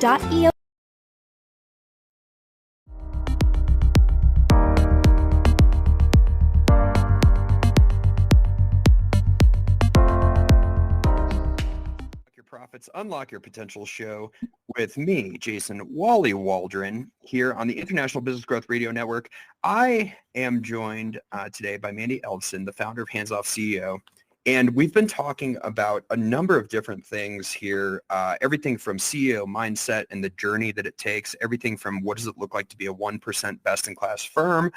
innovate.eo. Your Profits, Unlock Your Potential show with me, Jason Wally Waldron, here on the International Business Growth Radio Network. I am joined today by Mandi, Ellefson, the founder of Hands Off CEO. And we've been talking about a number of different things here, everything from CEO mindset and the journey that it takes, everything from what does it look like to be a 1% best-in-class firm,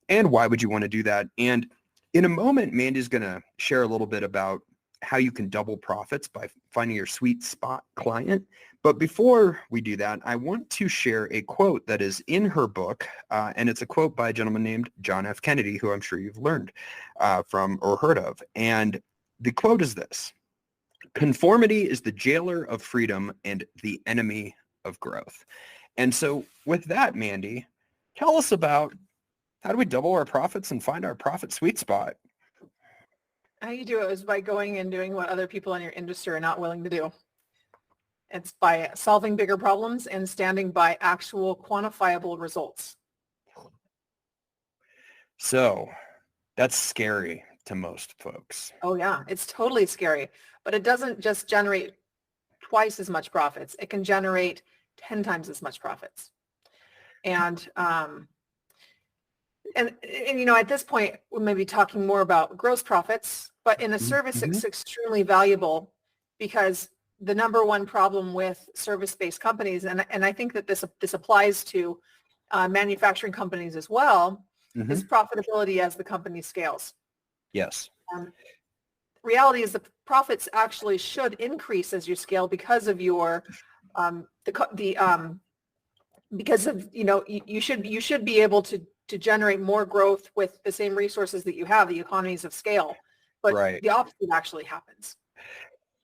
and why would you want to do that? And in a moment, Mandi's going to share a little bit about how you can double profits by finding your sweet spot client. But before we do that, I want to share a quote that is in her book, and it's a quote by a gentleman named John F. Kennedy, who I'm sure you've learned from or heard of. And the quote is this: "Conformity is the jailer of freedom and the enemy of growth." And so with that, Mandi, tell us about how do we double our profits and find our profit sweet spot? How you do it is by going and doing what other people in your industry are not willing to do. It's by solving bigger problems and standing by actual quantifiable results. So that's scary to most folks. Oh yeah, it's totally scary, but it doesn't just generate twice as much profits. It can generate 10 times as much profits. And you know, at this point, we may be talking more about gross profits, but in a service, it's extremely valuable because the number one problem with service-based companies, and I think that this applies to manufacturing companies as well, is profitability as the company scales. Yes. Reality is the profits actually should increase as you scale because of your because of, you know, you should be able to generate more growth with the same resources that you have, the economies of scale. But the opposite actually happens.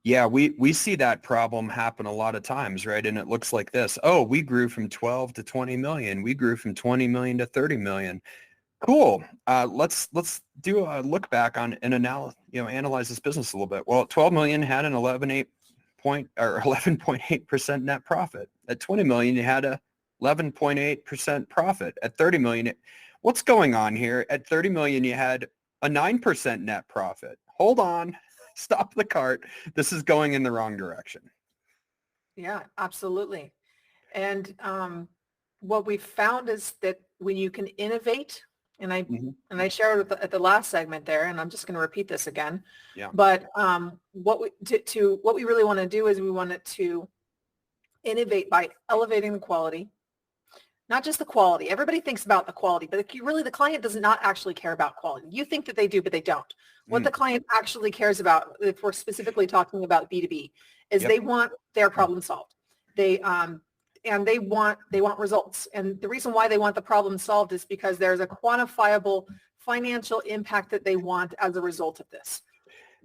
Yeah, we see that problem happen a lot of times, right? And it looks like this. Oh, we grew from 12 to 20 million. We grew from 20 million to 30 million. Cool. Let's do a look back on and analyze this business a little bit. Well, at 12 million had an 11.8% net profit. At 20 million, you had a 11.8% profit. At 30 million, what's going on here? At 30 million, you had a 9% net profit. Hold on, stop the cart. This is going in the wrong direction. Yeah, absolutely. And what we've found is that when you can innovate, and I shared at the last segment there, and I'm just going to repeat this again. Yeah. But what we really want to do is we want it to innovate by elevating the quality. Not just the quality. Everybody thinks about the quality, but really the client does not actually care about quality. You think that they do, but they don't. What the client actually cares about, if we're specifically talking about B2B, is they want their problem solved. They want results. And the reason why they want the problem solved is because there's a quantifiable financial impact that they want as a result of this.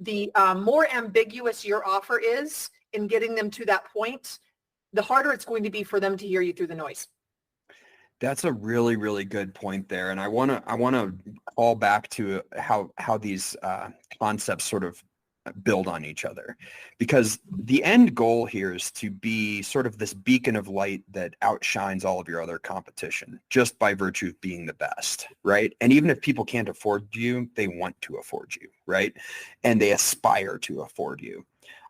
The more ambiguous your offer is in getting them to that point, the harder it's going to be for them to hear you through the noise. That's a really, really good point there. And I want to call back to how these concepts sort of build on each other, because the end goal here is to be sort of this beacon of light that outshines all of your other competition just by virtue of being the best, right? And even if people can't afford you, they want to afford you, right? And they aspire to afford you.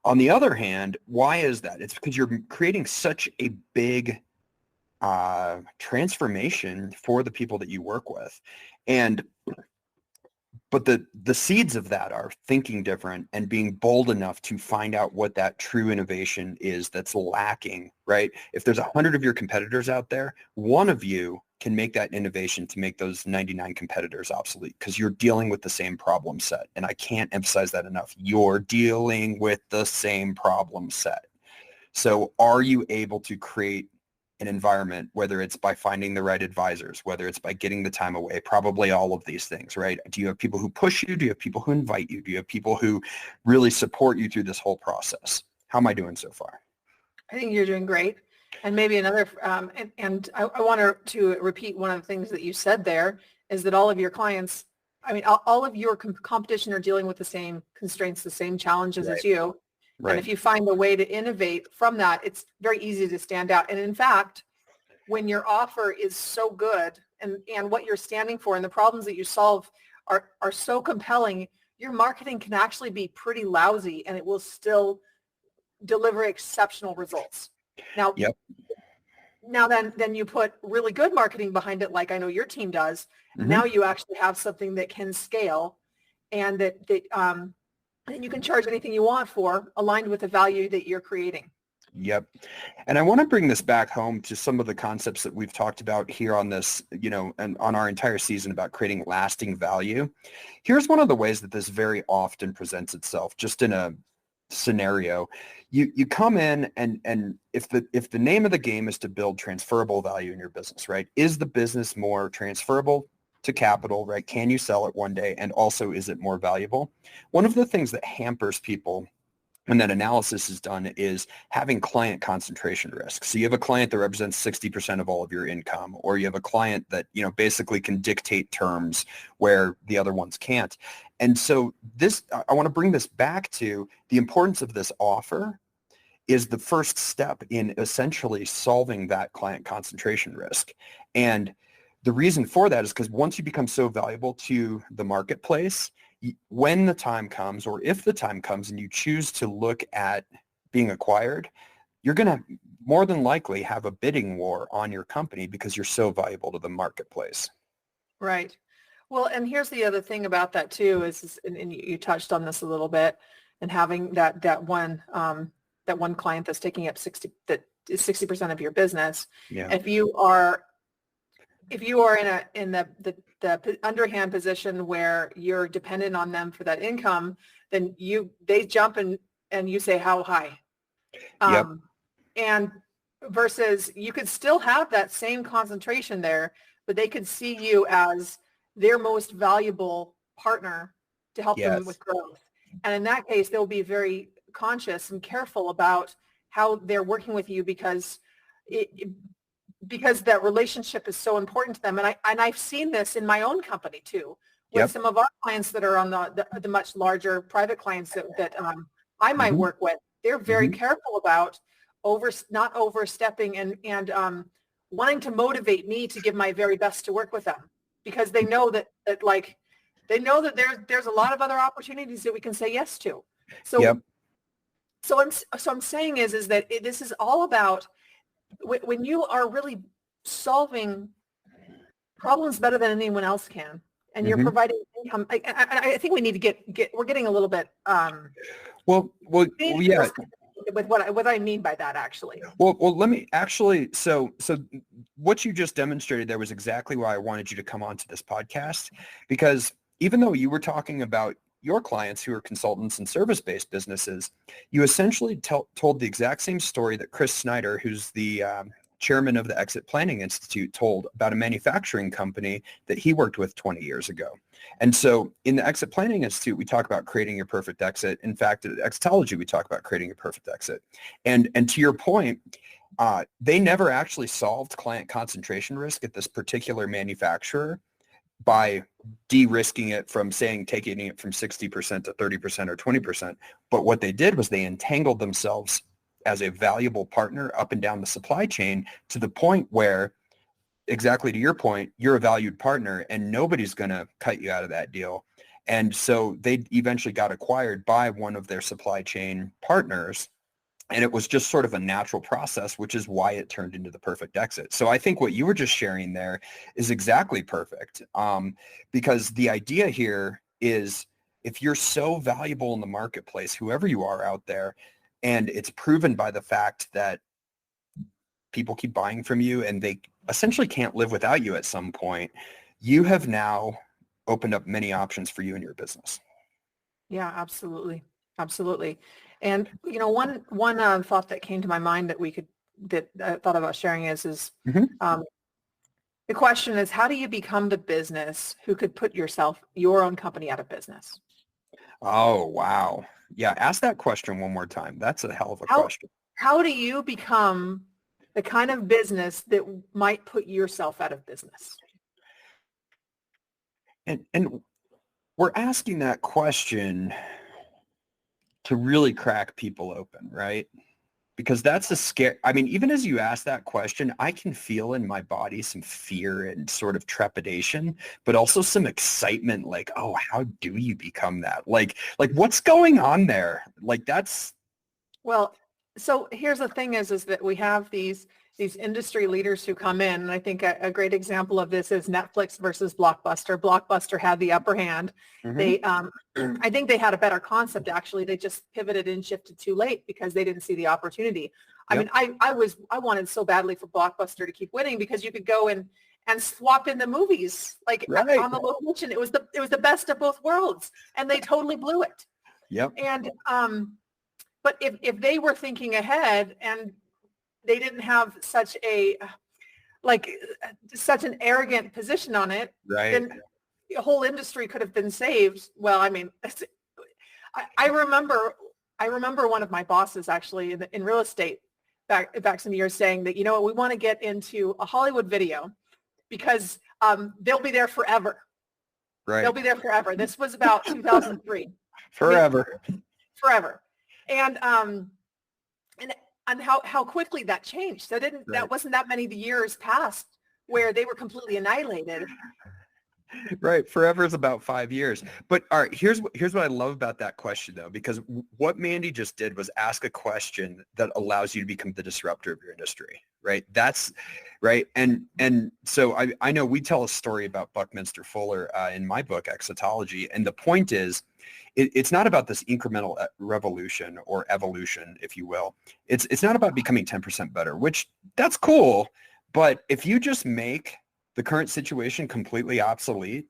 On the other hand, why is that? It's because you're creating such a big transformation for the people that you work with. But the seeds of that are thinking different and being bold enough to find out what that true innovation is that's lacking, right? If there's 100 of your competitors out there, one of you can make that innovation to make those 99 competitors obsolete because you're dealing with the same problem set. And I can't emphasize that enough. You're dealing with the same problem set. So are you able to create an environment, whether it's by finding the right advisors, whether it's by getting the time away, probably all of these things, right? Do you have people who push you? Do you have people who invite you? Do you have people who really support you through this whole process? How am I doing so far? I think you're doing great. And maybe another, and I want to repeat one of the things that you said there is that all of your clients, I mean, all of your competition are dealing with the same constraints, the same challenges as you. And Right. if you find a way to innovate from that, it's very easy to stand out. And in fact, when your offer is so good and what you're standing for and the problems that you solve are so compelling, your marketing can actually be pretty lousy and it will still deliver exceptional results. Now, Yep. then you put really good marketing behind it, like I know your team does. Mm-hmm. Now you actually have something that can scale and that you can charge anything you want for, aligned with the value that you're creating. Yep. And I want to bring this back home to some of the concepts that we've talked about here on this, and on our entire season about creating lasting value. Here's one of the ways that this very often presents itself, just in a scenario. You come in and if the name of the game is to build transferable value in your business, right? Is the business more transferable to capital, right? Can you sell it one day? And also, is it more valuable? One of the things that hampers people when that analysis is done is having client concentration risk. So you have a client that represents 60% of all of your income, or you have a client that, basically can dictate terms where the other ones can't. And so I want to bring this back to the importance of this offer is the first step in essentially solving that client concentration risk. And the reason for that is because once you become so valuable to the marketplace, when the time comes, or if the time comes and you choose to look at being acquired, you're going to more than likely have a bidding war on your company because you're so valuable to the marketplace. Right. Well, and here's the other thing about that too and you touched on this a little bit, and having that one client that's taking up 60% of your business. Yeah. If you are in the underhand position where you're dependent on them for that income, then they jump and you say, how high? Yep. And versus you could still have that same concentration there, but they could see you as their most valuable partner to help them with growth. And in that case, they'll be very conscious and careful about how they're working with you because that relationship is so important to them. And I've seen this in my own company too, with some of our clients that are on the much larger private clients that I might work with. They're very careful about not overstepping and wanting to motivate me to give my very best to work with them, because they know that there's a lot of other opportunities that we can say yes to. So I'm saying is that this is all about when you are really solving problems better than anyone else can, and you're providing income. I think we need to we're getting a little bit yeah. With what I mean by that, actually. Well, let me actually. So what you just demonstrated there was exactly why I wanted you to come onto this podcast, because even though you were talking about your clients who are consultants and service-based businesses, you essentially told the exact same story that Chris Snyder, who's the chairman of the Exit Planning Institute, told about a manufacturing company that he worked with 20 years ago. And so in the Exit Planning Institute, we talk about creating your perfect exit. In fact, at Exitology, we talk about creating your perfect exit. And to your point, they never actually solved client concentration risk at this particular manufacturer by de-risking it from taking it from 60% to 30% or 20%. But what they did was they entangled themselves as a valuable partner up and down the supply chain to the point where, exactly to your point, you're a valued partner and nobody's going to cut you out of that deal. And so they eventually got acquired by one of their supply chain partners. And it was just sort of a natural process, which is why it turned into the perfect exit. So I think what you were just sharing there is exactly perfect, because the idea here is if you're so valuable in the marketplace, whoever you are out there, and it's proven by the fact that people keep buying from you and they essentially can't live without you at some point, you have now opened up many options for you in your business. Yeah, absolutely. Absolutely. And, one thought that came to my mind that I thought about sharing is the question is, how do you become the business who could put your own company out of business? Oh, wow. Yeah. Ask that question one more time. That's a hell of a question. How do you become the kind of business that might put yourself out of business? And we're asking that question to really crack people open, right? Because that's a scare. I mean, even as you ask that question, I can feel in my body some fear and sort of trepidation, but also some excitement, like, oh, how do you become that? Like what's going on there? Like that's Well, so here's the thing is that we have these industry leaders who come in, and I think a great example of this is Netflix versus Blockbuster. Blockbuster had the upper hand. They, I think they had a better concept actually. They just pivoted and shifted too late because they didn't see the opportunity. I mean, I wanted so badly for Blockbuster to keep winning because you could go and swap in the movies like on the location. It was the best of both worlds, and they totally blew it. Yep. And but if they were thinking ahead and they didn't have such an arrogant position on it, then the whole industry could have been saved. Well, I mean, I remember one of my bosses actually in real estate back some years saying that, you know what, we want to get into a Hollywood video because they'll be there forever. Right. They'll be there forever. This was about 2003. Forever. I mean, forever. And how quickly that changed. That wasn't that many years past where they were completely annihilated. Right. Forever is about 5 years. But all right, here's what I love about that question though, because what Mandi just did was ask a question that allows you to become the disruptor of your industry. Right. That's right. And so I know we tell a story about Buckminster Fuller in my book, Exotology. And the point is, it's not about this incremental revolution or evolution, if you will. It's not about becoming 10% better, which that's cool. But if you just make the current situation completely obsolete,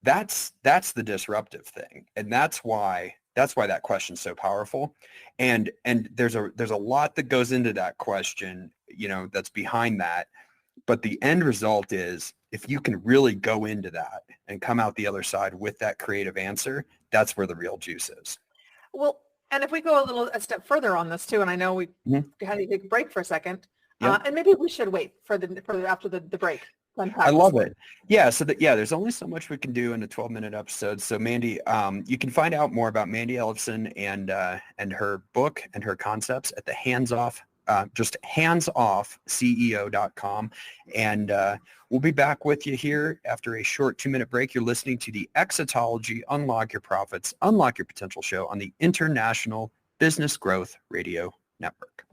that's the disruptive thing. And that's why that question's so powerful. And there's a lot that goes into that question, you know, that's behind that. But the end result is if you can really go into that and come out the other side with that creative answer, that's where the real juice is. Well, and if we go a step further on this too, and I know we had to take a break for a second, and maybe we should wait for after the break. I love it. Yeah. So there's only so much we can do in a 12-minute episode. So Mandi, you can find out more about Mandi Ellefson and her book and her concepts at the just handsoffceo.com. And we'll be back with you here after a short 2-minute break. You're listening to the Exotology Unlock Your Profits, Unlock Your Potential show on the International Business Growth Radio Network.